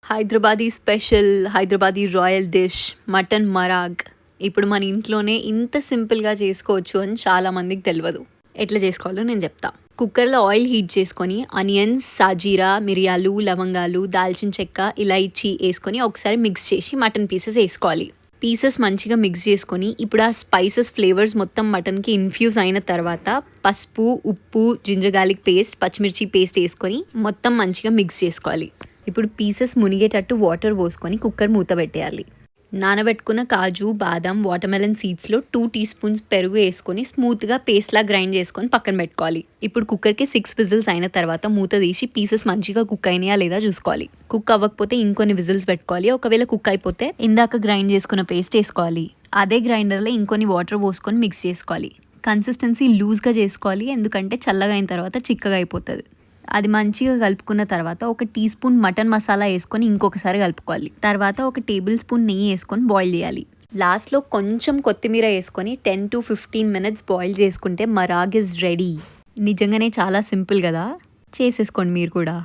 Hyderabadi special, Hyderabadi royal dish mutton marag. ఇప్పుడు మన ఇంట్లోనే ఇంత సింపుల్‌గా చేసుకోవచ్చు అని చాలామందికి తెలవదు. ఎట్లా చేసుకోవాలో నేను చెప్తా. కుక్కర్‌లో ఆయిల్ హీట్ చేసుకొని ఆనియన్స్, సాజీరా, మిరియాలు, లవంగాలు, దాల్చిన చెక్క, ఇలాయచీ ఏసుకొని ఒకసారి మిక్స్ చేసి మటన్ పీసెస్ ఏసుకోవాలి. పీసెస్ మంచిగా మిక్స్ చేసుకొని ఇప్పుడు ఆ స్పైసెస్ ఫ్లేవర్స్ మొత్తం మటన్‌కి ఇన్ఫ్యూజ్ అయిన తర్వాత పసుపు, ఉప్పు, జింజర్ గార్లిక్ పేస్ట్, పచ్చిమిర్చి పేస్ట్ ఏసుకొని మొత్తం మంచిగా మిక్స్ చేసుకోవాలి. ఇప్పుడు పీసెస్ మునిగేటట్టు వాటర్ పోసుకొని కుక్కర్ మూత పెట్టేయాలి. నానబెట్టుకున్న కాజు, బాదం, వాటర్మెలన్ సీడ్స్లో 2 టీ స్పూన్స్ పెరుగు వేసుకొని స్మూత్గా పేస్ట్లా గ్రైండ్ చేసుకొని పక్కన పెట్టుకోవాలి. ఇప్పుడు కుక్కర్కి 6 విజిల్స్ అయిన తర్వాత మూత తీసి పీసెస్ మంచిగా కుక్ అయినాయా లేదా చూసుకోవాలి. కుక్ అవ్వకపోతే ఇంకొన్ని విజిల్స్ పెట్టుకోవాలి. ఒకవేళ కుక్ అయిపోతే ఇందాక గ్రైండ్ చేసుకున్న పేస్ట్ వేసుకోవాలి. అదే గ్రైండర్లో ఇంకొన్ని వాటర్ పోసుకొని మిక్స్ చేసుకోవాలి. కన్సిస్టెన్సీ లూజ్గా చేసుకోవాలి, ఎందుకంటే చల్లగా అయిన తర్వాత చిక్కగా అయిపోతుంది. అది మంచిగా కలుపుకున్న తర్వాత ఒక టీ స్పూన్ మటన్ మసాలా వేసుకొని ఇంకొకసారి కలుపుకోవాలి. తర్వాత ఒక టేబుల్ స్పూన్ నెయ్యి వేసుకొని బాయిల్ చేయాలి. లాస్ట్లో కొంచెం కొత్తిమీర వేసుకొని 10 to 15 minutes బాయిల్ చేసుకుంటే మరాగ్ ఇస్ రెడీ. నిజంగానే చాలా సింపుల్ కదా, చేసేసుకోండి మీరు కూడా.